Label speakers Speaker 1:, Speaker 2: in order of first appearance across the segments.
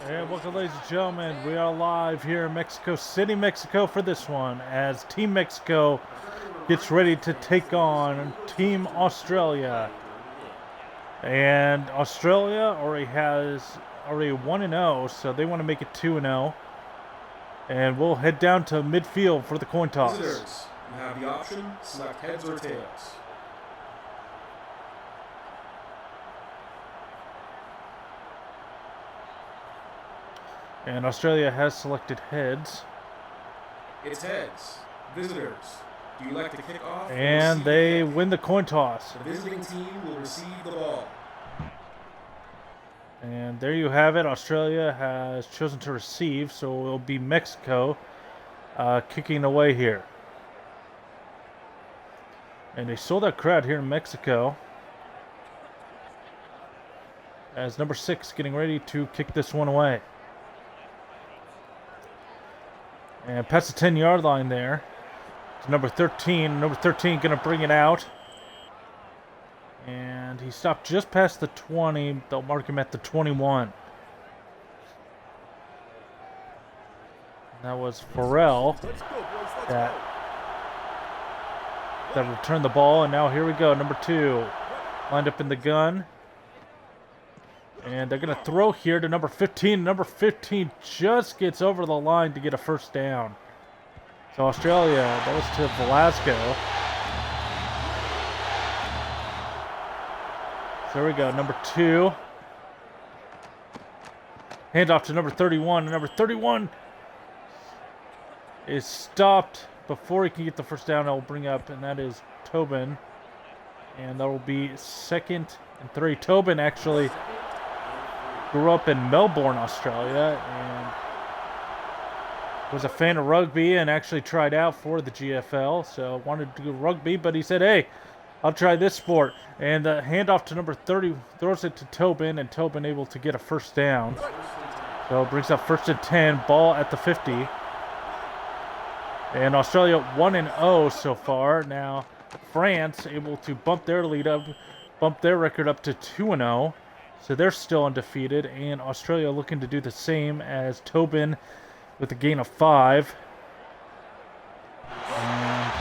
Speaker 1: And welcome, ladies and gentlemen. We are live here in Mexico City, Mexico for this one as Team Mexico gets ready to take on Team Australia. And Australia already has 1-0, so they want to make it 2-0. And we'll head down to midfield for the coin toss.
Speaker 2: Visitors, you have the option, select heads or tails.
Speaker 1: And Australia has selected heads.
Speaker 2: It's heads. Visitors, do you like to kick off?
Speaker 1: And they win the coin toss.
Speaker 2: The visiting team will receive the ball.
Speaker 1: And there you have it. Australia has chosen to receive, so it will be Mexico kicking away here. And they saw that crowd here in Mexico as number 6 getting ready to kick this one away. And past the 10-yard line there to number 13. Number 13 going to bring it out. And he stopped just past the 20. They'll mark him at the 21. And that was Farrell that returned the ball. And now here we go. Number 2 lined up in the gun. And they're going to throw here to number 15. Number 15 just gets over the line to get a first down. So Australia, that was to Velasco. So there we go, number 2. Handoff to number 31. And number 31 is stopped before he can get the first down. I'll bring up, and that is Tobin. And that will be 2nd and 3. Tobin actually grew up in Melbourne, Australia, and was a fan of rugby and actually tried out for the GFL. So wanted to do rugby, but he said, hey, I'll try this sport. And the handoff to number 30 throws it to Tobin, and Tobin able to get a first down. So it brings up 1st and 10, ball at the 50. And Australia 1-0 so far. Now France able to bump their lead up, bump their record up to 2-0. So they're still undefeated, and Australia looking to do the same as Tobin with a gain of 5. And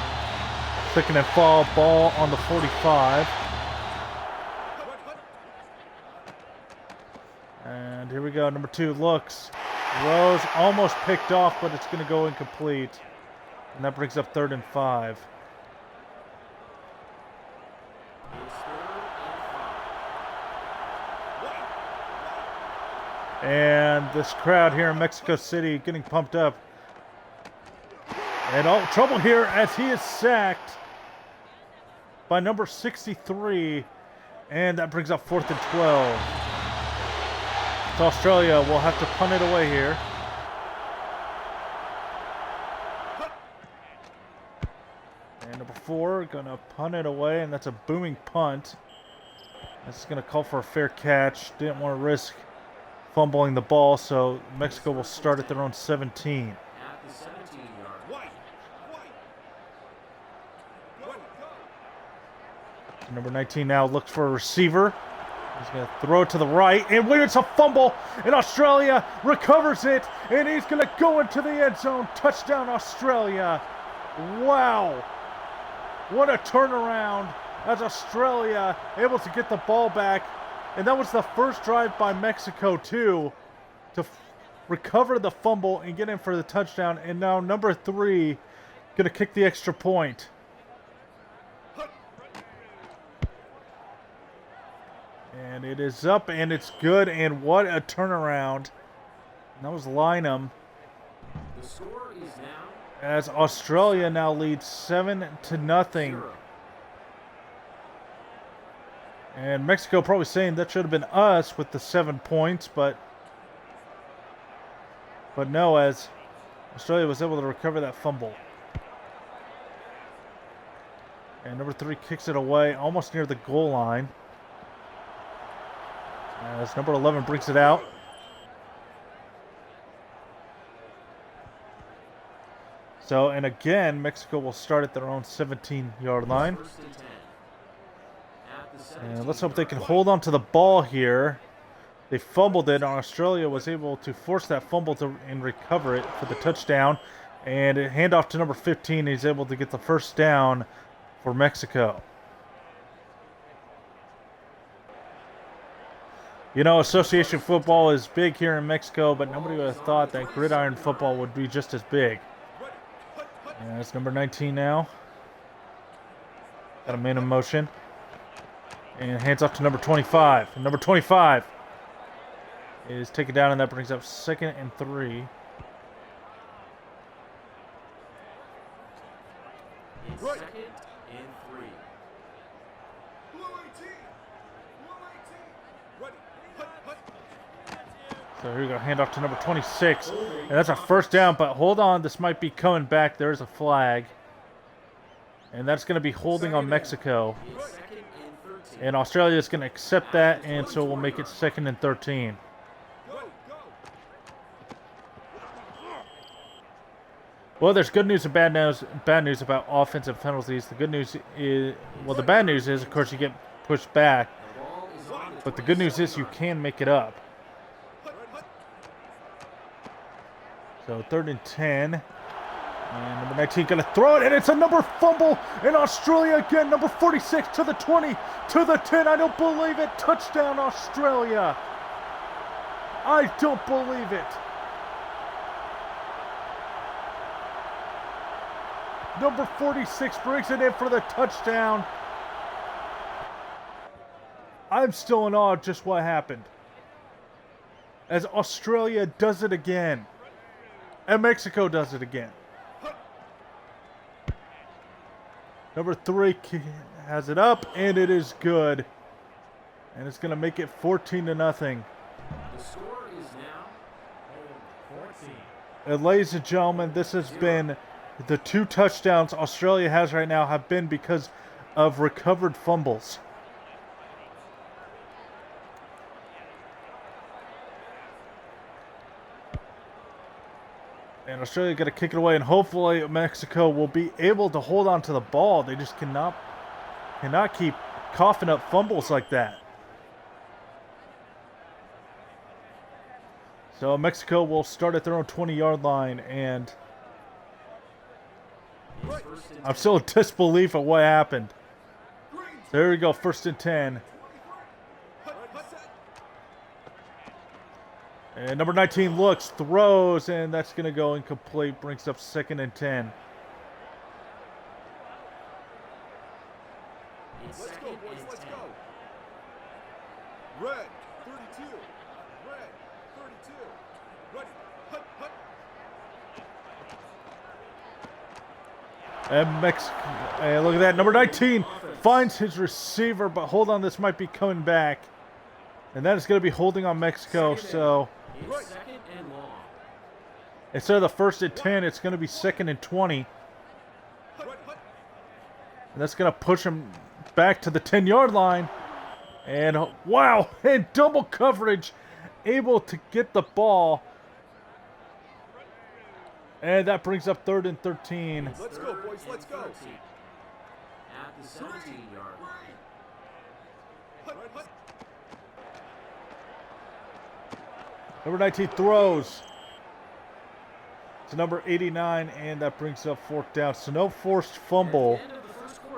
Speaker 1: 2nd and fall, ball on the 45. And here we go, number 2 looks. Rose almost picked off, but it's going to go incomplete. And that brings up 3rd and 5. And this crowd here in Mexico City getting pumped up. And all trouble here as he is sacked by number 63. And that brings up 4th and 12. So Australia will have to punt it away here. And number 4 going to punt it away, and that's a booming punt. This is going to call for a fair catch. Didn't want to risk fumbling the ball, so Mexico will start at their own 17.
Speaker 2: At the 17-yard.
Speaker 1: Number 19 now looks for a receiver. He's going to throw it to the right, and wait, it's a fumble, and Australia recovers it, and he's going to go into the end zone. Touchdown, Australia. Wow. What a turnaround as Australia able to get the ball back. And that was the first drive by Mexico, too, to recover the fumble and get in for the touchdown. And now number 3 going to kick the extra point. And it is up, and it's good. And what a turnaround. And that was Lynham.
Speaker 2: The score is now
Speaker 1: As Australia now leads 7-0. And Mexico probably saying that should have been us with the 7 points, but no, as Australia was able to recover that fumble. And number 3 kicks it away almost near the goal line. As number 11 brings it out. So, and again, Mexico will start at their own 17-yard line. And let's hope they can hold on to the ball here They fumbled it, and Australia was able to force that fumble and recover it for the touchdown. And a handoff to number 15. He's able to get the first down for Mexico. You know, association football is big here in Mexico, but nobody would have thought that gridiron football would be just as big. And it's number 19 now. Got a man in motion. And hands off to number 25. And number 25 is taken down, and that brings up 2nd and 3.
Speaker 2: Second and 3.
Speaker 1: So here we go, handoff to number 26. And that's a first down, but hold on, this might be coming back. There's a flag. And that's going to be holding on Mexico. And Australia is going to accept that, and so we'll make it 2nd and 13. Well, there's good news and bad news about offensive penalties. The good news is, well, the bad news is, of course, you get pushed back. But the good news is you can make it up. So 3rd and 10. And number 19 going to throw it, and it's a number fumble. And Australia again, number 46 to the 20, to the 10. I don't believe it. Touchdown, Australia. I don't believe it. Number 46 brings it in for the touchdown. I'm still in awe of just what happened. As Australia does it again. And Mexico does it again. Number 3 has it up, and it is good. And it's going to make it 14-0.
Speaker 2: The score is now 14.
Speaker 1: And ladies and gentlemen, this has been the 2 touchdowns Australia has right now have been because of recovered fumbles. And Australia got to kick it away, and hopefully Mexico will be able to hold on to the ball. They just cannot keep coughing up fumbles like that. So Mexico will start at their own 20-yard line, and I'm still in disbelief of what happened. There we go, 1st and 10. And number 19 looks, throws, and that's going to go incomplete. Brings up 2nd and 10.
Speaker 2: Let's go, boys, let's go.
Speaker 3: Red, 32. Red, 32. Ready, hut, hut.
Speaker 1: And look at that. Number 19 finds his receiver, but hold on, this might be coming back. And that is going to be holding on Mexico, so
Speaker 2: Second and long.
Speaker 1: instead of the 1st and 10, it's going to be 2nd and 20. And that's going to push him back to the 10-yard line. And wow, and double coverage, able to get the ball. And that brings up 3rd and 13.
Speaker 3: Let's go, boys, let's go.
Speaker 2: At the 17-yard line.
Speaker 3: Hut, hut.
Speaker 1: Number 19 throws to number 89, and that brings up 4th down. So no forced fumble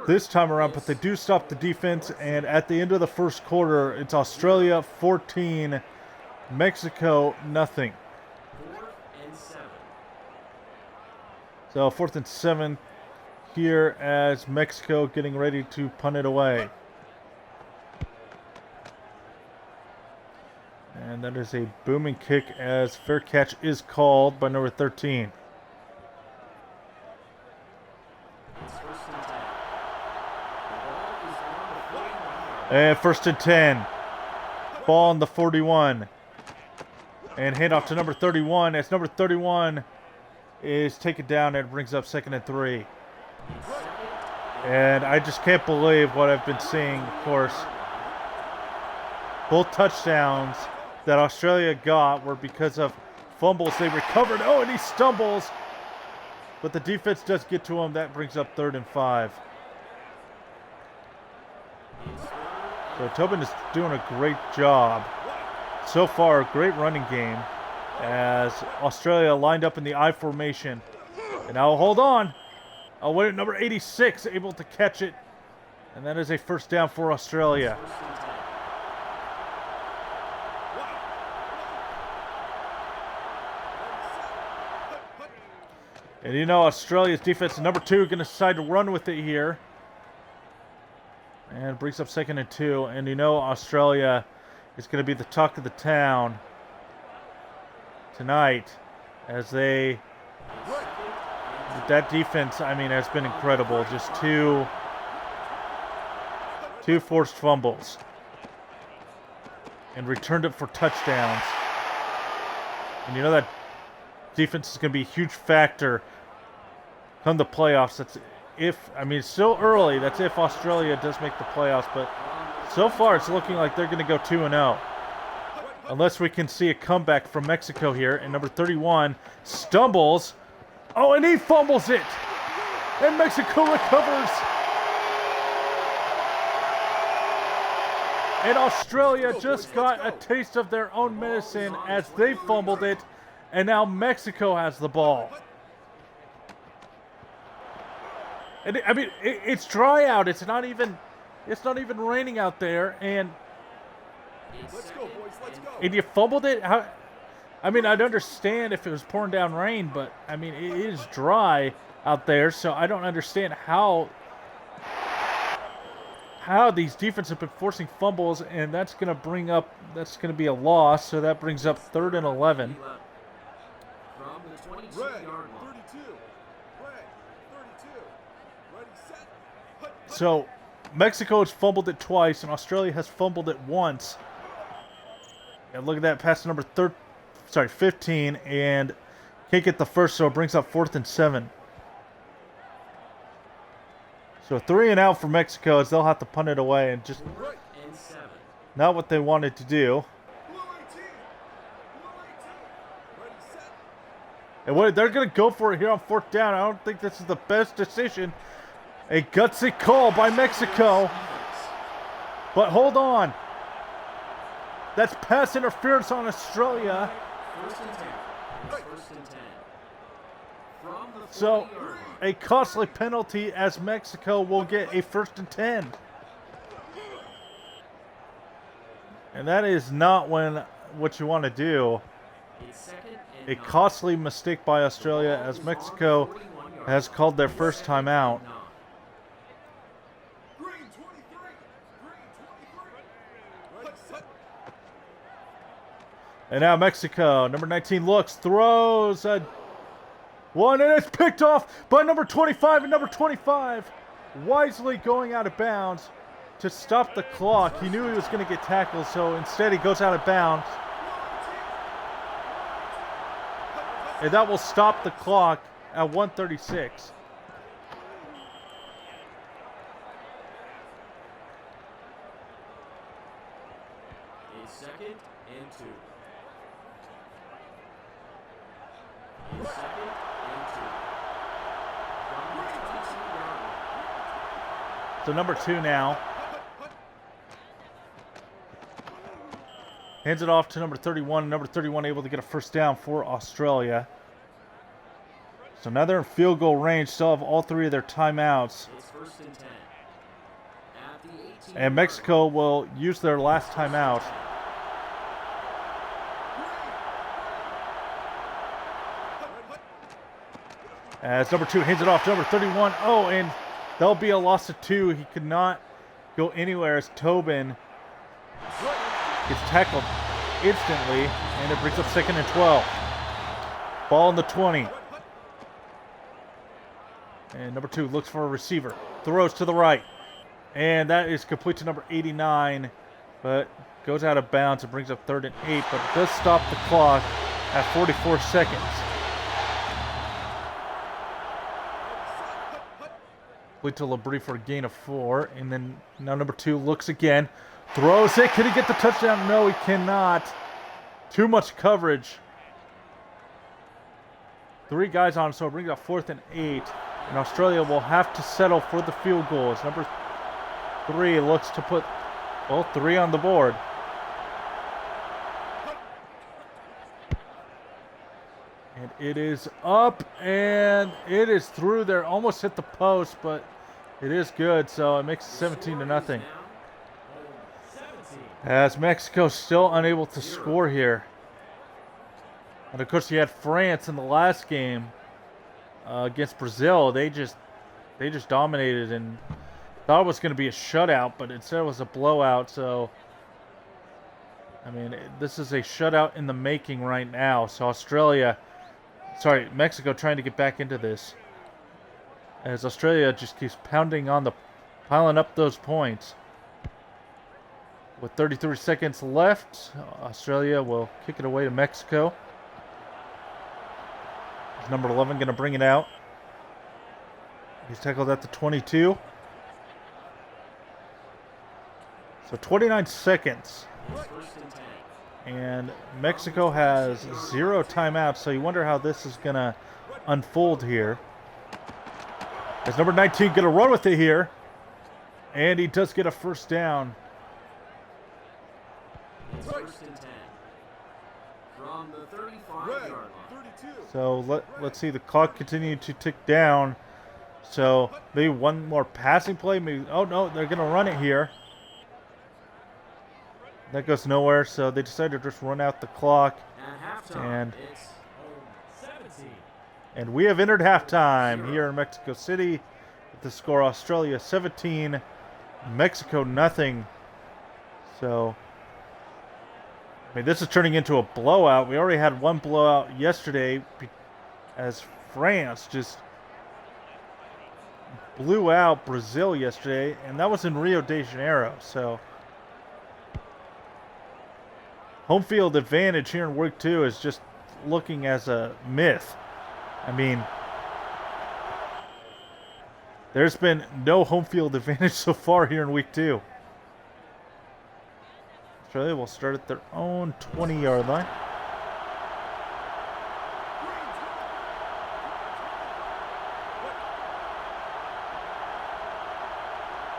Speaker 1: this time around, but they do stop the defense. And at the end of the first quarter, it's Australia 14, Mexico nothing.
Speaker 2: 4th and 7.
Speaker 1: So 4th and 7 here as Mexico getting ready to punt it away. And that is a booming kick as fair catch is called by number 13.
Speaker 2: It's 1st and 10. The ball is on the 41.
Speaker 1: And 1st and 10. Ball on the 41. And handoff to number 31 as number 31 is taken down and brings up 2nd and 3. And I just can't believe what I've been seeing, of course. Both touchdowns that Australia got were because of fumbles they recovered. Oh, and he stumbles. But the defense does get to him. That brings up 3rd and 5. So Tobin is doing a great job so far, great running game as Australia lined up in the I formation. And now hold on. Oh, wait, number 86 able to catch it. And that is a first down for Australia.
Speaker 2: First and 10.
Speaker 1: And you know Australia's defense, number 2, going to decide to run with it here. And brings up 2nd and 2. And you know Australia is going to be the talk of the town tonight as they... That defense, I mean, has been incredible. Just two forced fumbles. And returned it for touchdowns. And you know that defense is going to be a huge factor come the playoffs. That's if, I mean, it's still early. That's if Australia does make the playoffs. But so far, it's looking like they're going to go 2-0. Unless we can see a comeback from Mexico here. And number 31 stumbles. Oh, and he fumbles it. And Mexico recovers. And Australia just got a taste of their own medicine as they fumbled it. And now Mexico has the ball. And I mean, it's dry out. It's not even raining out there. And
Speaker 3: Let's go, boys. Let's go.
Speaker 1: you fumbled it. I mean, I'd understand if it was pouring down rain, but I mean, it is dry out there, so I don't understand how these defenses have been forcing fumbles, and that's going to be a loss. So that brings up 3rd and 11.
Speaker 2: From the 22-yard
Speaker 3: Red,
Speaker 2: line.
Speaker 3: 32. Red, 32. Ready, set. Hut, hut.
Speaker 1: So Mexico has fumbled it twice, and Australia has fumbled it once. And look at that pass to number 15, and can't get the first, so it brings up 4th and 7. So 3 and out for Mexico as they'll have to punt it away and just
Speaker 3: Right.
Speaker 2: And 7.
Speaker 1: not what they wanted to do.
Speaker 3: Blue 18. Blue 18. Ready, set.
Speaker 1: And what they're going to go for it here on 4th down. I don't think this is the best decision. A gutsy call by Mexico. But hold on. That's pass interference on Australia.
Speaker 2: First and 10. First and 10. From the 40-yard
Speaker 1: So
Speaker 2: line.
Speaker 1: a costly penalty as Mexico will get a 1st and 10. And that is not what you want to do.
Speaker 2: It's second and
Speaker 1: A
Speaker 2: 9.
Speaker 1: costly mistake by Australia as Mexico has called their first time out.
Speaker 3: Green 23. Green 23. Ready, set.
Speaker 1: And now Mexico, number 19 looks, throws a one, and it's picked off by number 25, and number 25 wisely going out of bounds to stop the clock. He knew he was going to get tackled, so instead he goes out of bounds. And that will stop the clock at 1:36.
Speaker 2: It's second and 2. It's second and 2. From the 22-yard line.
Speaker 1: So number 2 now. Hands it off to number 31. Number 31 able to get a first down for Australia. So now they're in field goal range. Still have all 3 of their timeouts.
Speaker 2: It's first and 10. At the 18.
Speaker 1: And Mexico will use their last timeout. As number 2 hands it off to number 31. Oh, and there'll be a loss of 2. He could not go anywhere as Tobin gets tackled instantly, and it brings up 2nd and 12. Ball in the 20. And number 2 looks for a receiver. Throws to the right. And that is complete to number 89, but goes out of bounds and brings up 3rd and 8, but it does stop the clock at 44 seconds. Complete to Labrie for a gain of 4, and then now number 2 looks again. Throws it. Can he get the touchdown? No, he cannot. Too much coverage. 3 guys on him, so it brings up 4th and 8. And Australia will have to settle for the field goal as number 3 looks to put all 3 on the board. It is up and it is through there. Almost hit the post, but it is good. So it makes it 17 to nothing. As Mexico still unable to score here. And of course, you had France in the last game against Brazil. They just dominated and thought it was going to be a shutout, but instead it was a blowout. So, I mean, this is a shutout in the making right now. So Mexico trying to get back into this. As Australia just keeps piling up those points. With 33 seconds left, Australia will kick it away to Mexico. Number 11 going to bring it out. He's tackled at the 22. So 29 seconds. And Mexico has 0 timeouts, so you wonder how this is going to unfold here. As number 19 going to run with it here. And he does get a first down.
Speaker 2: First and 10. From the 35-yard line.
Speaker 1: So let's see the clock continue to tick down. So maybe one more passing play. Maybe, oh no, they're going to run it here. That goes nowhere, so they decided to just run out the clock. And we have entered halftime here in Mexico City with the score Australia 17, Mexico nothing. So, I mean, this is turning into a blowout. We already had one blowout yesterday as France just blew out Brazil yesterday, and that was in Rio de Janeiro. So, home field advantage here in week 2 is just looking as a myth. I mean, there's been no home field advantage so far here in week 2. Australia will start at their own 20-yard line.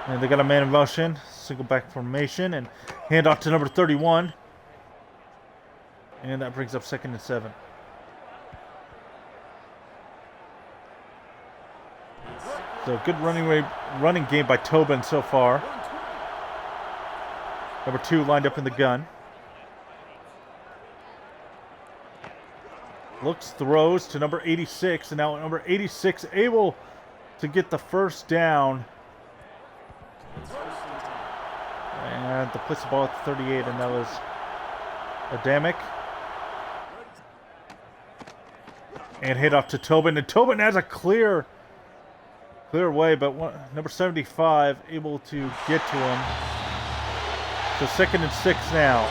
Speaker 1: And they got a man in motion, single back formation, and hand off to number 31. And that brings up 2nd and 7. So good running game by Tobin so far. Number 2 lined up in the gun. Looks, throws to number 86, and now number 86 able to get the first down. And to place the ball at the 38, and that was Adamic. And hit off to Tobin, and Tobin has a clear way, but number 75 able to get to him. So 2nd and 6 now.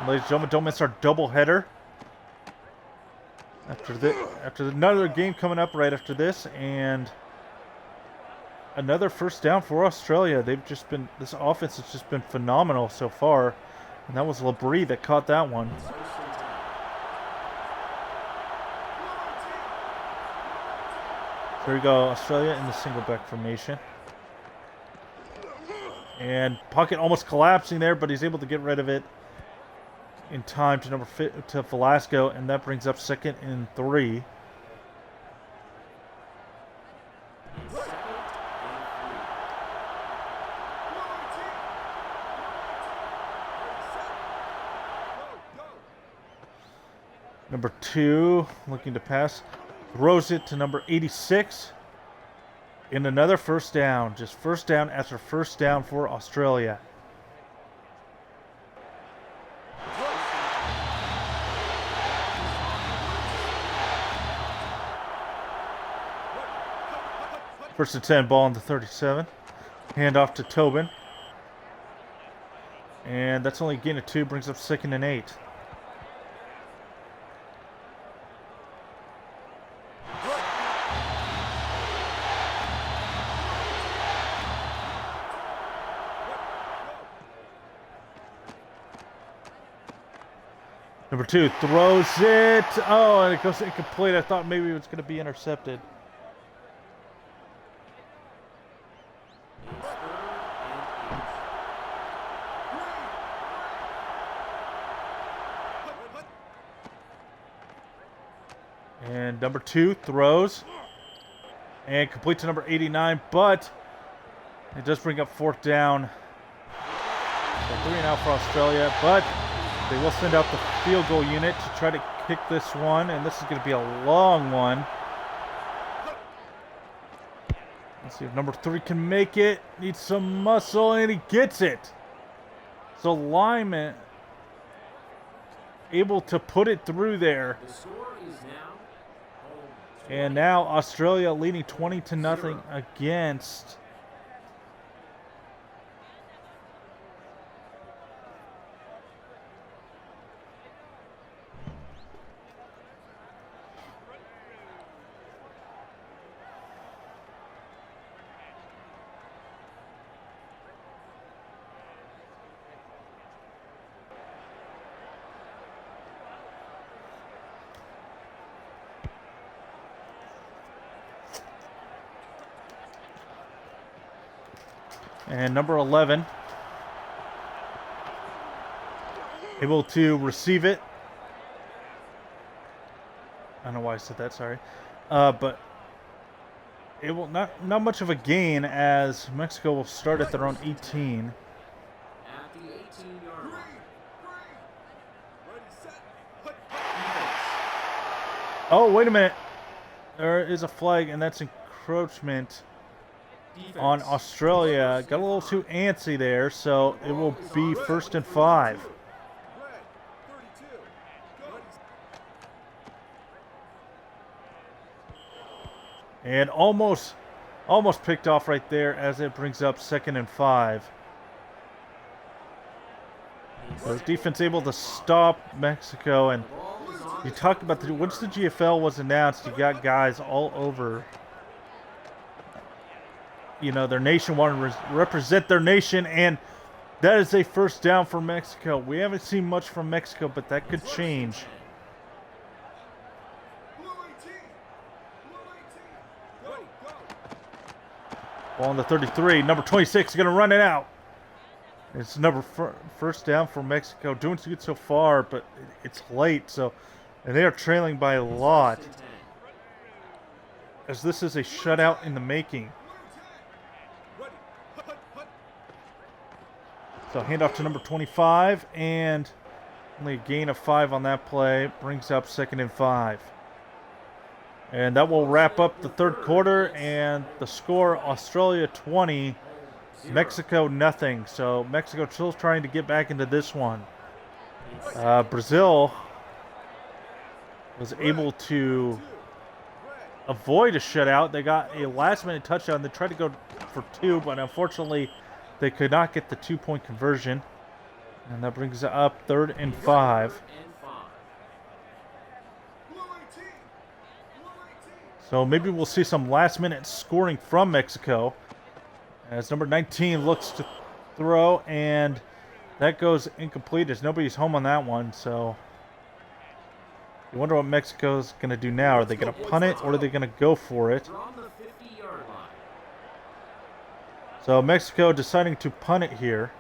Speaker 1: Ladies and gentlemen, don't miss our doubleheader. After another game coming up right after this, and another first down for Australia. This offense has just been phenomenal so far, and that was Labrie that caught that one. There we go, Australia in the single back formation. And pocket almost collapsing there, but he's able to get rid of it in time to Velasco, and that brings up 2nd and 3. Number 2 looking to pass. Throws it to number 86. In another first down. Just first down after first down for Australia. First and 10, ball on the 37. Hand off to Tobin. And that's only a gain of 2, brings up 2nd and 8. Number 2 throws it. Oh, and it goes incomplete. I thought maybe it was going to be intercepted. And number 2 throws. And complete to number 89, but it does bring up 4th down. So 3 and out for Australia, but they will send out the field goal unit to try to kick this one, and this is going to be a long one. Let's see if number 3 can make it. Needs some muscle, and he gets it. So Lyman able to put it through there.
Speaker 2: The score is now home.
Speaker 1: And now Australia leading 20-0 against. And number 11 able to receive it. I don't know why I said that, sorry. But it will not much of a gain as Mexico will start at their own 18.
Speaker 2: At the 18-yard line.
Speaker 3: Ready, set, put.
Speaker 1: Oh, wait a minute. There is a flag, and that's encroachment on Australia. Got a little too antsy there, so it will be 1st and 5.
Speaker 3: Red, 32. Go.
Speaker 1: And almost picked off right there as it brings up 2nd and 5. So defense able to stop Mexico, and you talked about once the GFL was announced, you got guys all over. You know, their nation wanted to represent their nation, and that is a 1st down for Mexico. We haven't seen much from Mexico, but that could change.
Speaker 3: Blue 18. Blue 18. Go, go.
Speaker 1: Ball on the 33. Number 26 is going to run it out. It's 1st down for Mexico. Doing good so far, but it's late, so and they are trailing by a lot. As this is a shutout in the making.
Speaker 3: Ready, put.
Speaker 1: So handoff to number 25, and only a gain of 5 on that play. Brings up 2nd and 5. And that will wrap up the 3rd quarter, and the score, Australia 20, Mexico nothing. So Mexico still trying to get back into this one. Brazil was able to avoid a shutout. They got a last-minute touchdown. They tried to go for 2, but unfortunately they could not get the 2-point conversion. And that brings it up 3rd and 5.
Speaker 3: Blue 18. Blue 18.
Speaker 1: So maybe we'll see some last-minute scoring from Mexico as number 19 looks to throw, and that goes incomplete as nobody's home on that one. So you wonder what Mexico's going to do now. Are they going to punt it, or are they going to go for it? So Mexico deciding to punt it here.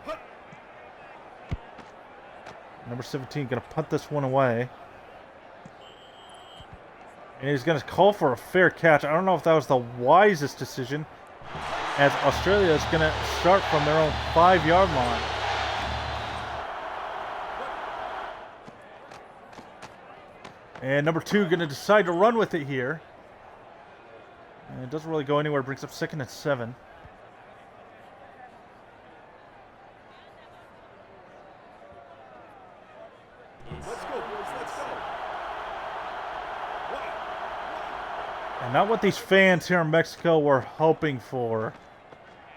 Speaker 1: Number 17 going to punt this one away. And he's going to call for a fair catch. I don't know if that was the wisest decision, as Australia is going to start from their own 5-yard line. And number 2 going to decide to run with it here. And it doesn't really go anywhere. Brings up 2nd and 7.
Speaker 3: Let's go, boys. Let's go.
Speaker 1: And not what these fans here in Mexico were hoping for.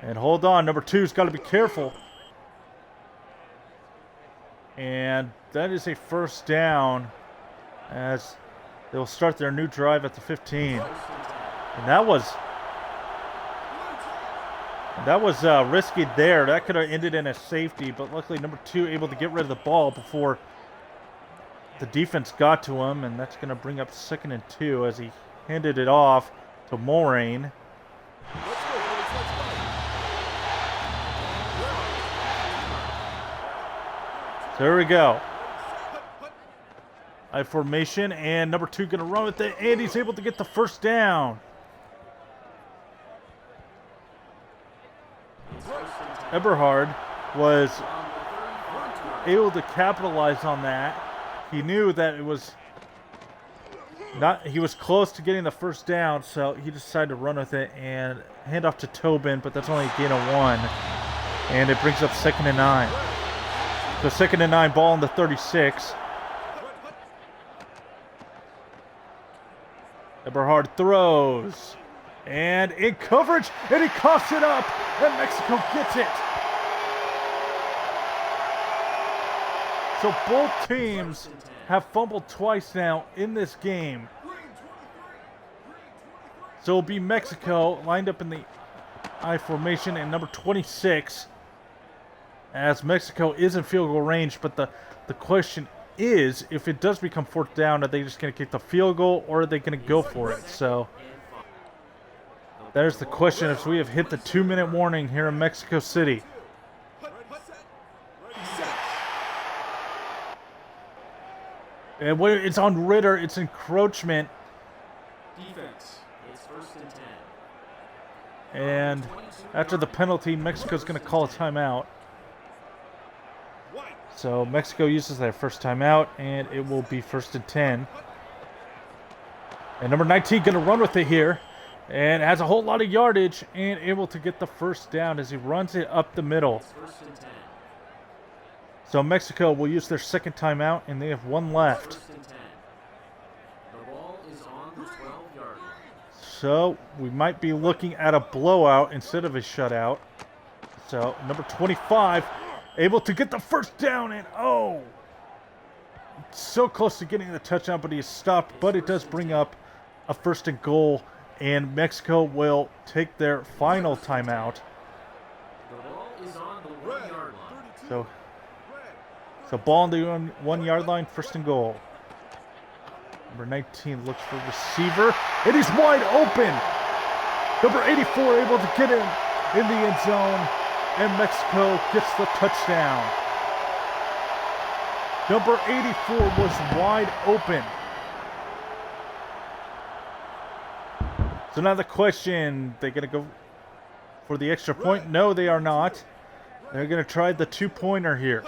Speaker 1: And hold on, number 2's got to be careful. And that is a 1st down as they'll start their new drive at the 15. And that was risky there. That could have ended in a safety, but luckily number 2 able to get rid of the ball before the defense got to him, and that's going to bring up 2nd and 2 as he handed it off to Moraine.
Speaker 3: Let's go, boys. Let's go.
Speaker 1: There we go. I formation, and number 2 going to run with it, and he's able to get the first down. Eberhard was able to capitalize on that. He knew that it was not, he was close to getting the first down, so he decided to run with it and hand off to Tobin, but that's only a gain of 1. And it brings up 2nd and 9. So 2nd and 9, ball on the 36. Eberhard throws. And in coverage, and he coughs it up, and Mexico gets it. So both teams have fumbled twice now in this game. So it'll be Mexico lined up in the I formation and number 26, as Mexico is in field goal range, but the question is, if it does become 4th down, are they just going to kick the field goal, or are they going to go for it? So there's the question, as we have hit the 2-minute warning here in Mexico City. And when it's on Ritter, it's encroachment.
Speaker 2: Defense. It's 1st and 10.
Speaker 1: And after the penalty, Mexico's going to call a timeout. So Mexico uses their first timeout, and it will be 1st and 10. And number 19 going to run with it here, and has a whole lot of yardage, and able to get the first down as he runs it up the middle.
Speaker 2: It's 1st and 10.
Speaker 1: So Mexico will use their 2nd timeout, and they have 1 left.
Speaker 2: 1st and 10. The ball is on the 12-yard line.
Speaker 1: So we might be looking at a blowout instead of a shutout. So number 25 able to get the first down, and oh, so close to getting the touchdown, but he is stopped. But it does bring up a 1st and goal, and Mexico will take their final timeout.
Speaker 2: The ball is on the 1-yard line.
Speaker 1: So ball on the 1-yard line, 1st and goal. Number 19 looks for receiver. It is wide open. Number 84 able to get in the end zone, and Mexico gets the touchdown. Number 84 was wide open. So now the question, they're going to go for the extra point? No, they are not. They're going to try the 2-pointer here.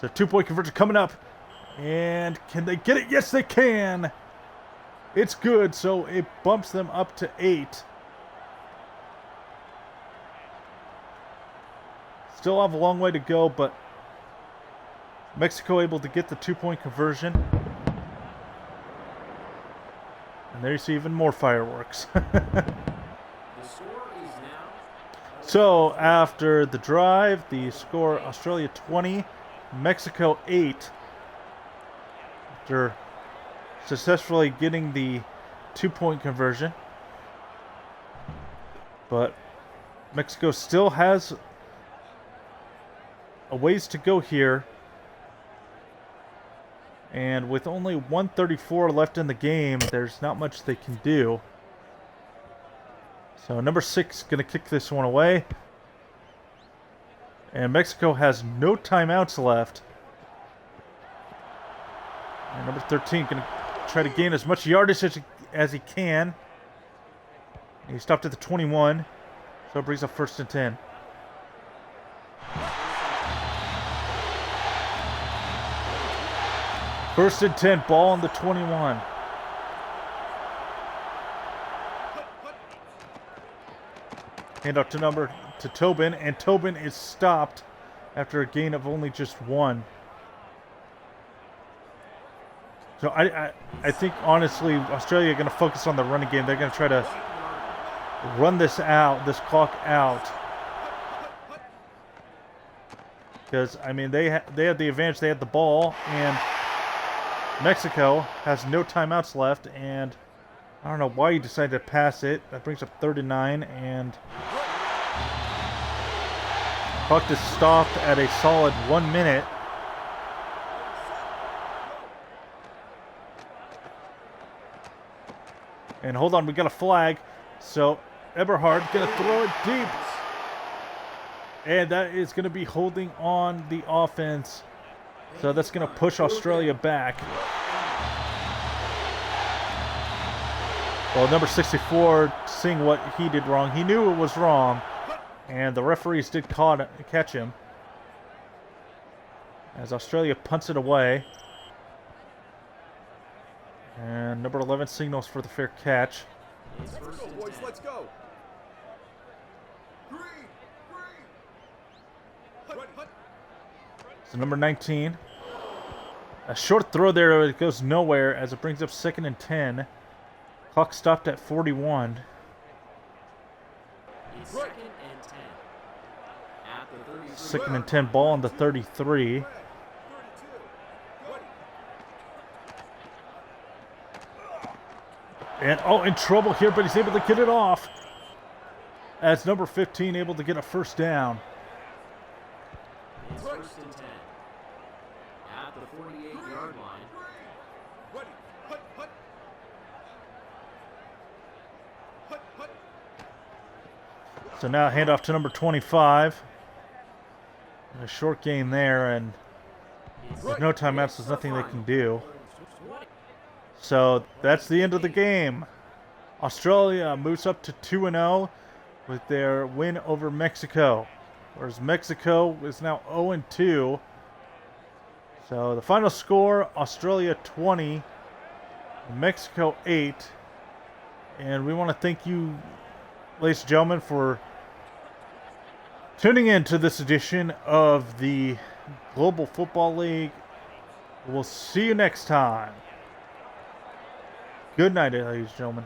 Speaker 1: So 2-point conversion coming up. And can they get it? Yes, they can. It's good, so it bumps them up to 8. Still have a long way to go, but Mexico able to get the 2-point conversion. And there you see even more fireworks.
Speaker 2: The score is now.
Speaker 1: So after the drive, the score Australia 20, Mexico 8. After successfully getting the 2-point conversion. But Mexico still has a ways to go here. And with only 1:34 left in the game, there's not much they can do. So number 6 going to kick this one away. And Mexico has no timeouts left. And number 13 going to try to gain as much yardage as he can. He stopped at the 21. So it brings up 1st and 10. First and 10, ball on the 21. Hand off to Tobin, and Tobin is stopped after a gain of only just 1. So I think honestly Australia are going to focus on the running game. They're going to try to run this clock out. Because I mean they had the advantage. They had the ball, and Mexico has no timeouts left, and I don't know why he decided to pass it. That brings up 39, and clock is stopped at a solid 1 minute. And hold on, we got a flag. So Eberhard gonna throw it deep. And that is gonna be holding on the offense So that's going to push Australia back. Well, number 64, seeing what he did wrong, he knew it was wrong, and the referees did catch him. As Australia punts it away. And number 11 signals for the fair catch.
Speaker 3: Let's go, boys. Let's go. Green. Green.
Speaker 1: So number 19. A short throw there, it goes nowhere as it brings up 2nd and 10. Clock stopped at 41.
Speaker 2: Second and 10. At the 33.
Speaker 1: 2nd and 10, ball on the 33.
Speaker 3: 32.
Speaker 1: And, oh, in trouble here, but he's able to get it off. As number 15 able to get a first down.
Speaker 2: It's first and 10. At the 48-yard line.
Speaker 3: Ready. Hut.
Speaker 1: So now handoff to number 25. And a short gain there, and with no timeouts, there's nothing they can do. So that's the end of the game. Australia moves up to 2-0 with their win over Mexico, whereas Mexico is now 0-2. So the final score, Australia 20, Mexico 8. And we want to thank you, ladies and gentlemen, for tuning in to this edition of the Global Football League. We'll see you next time. Good night, ladies and gentlemen.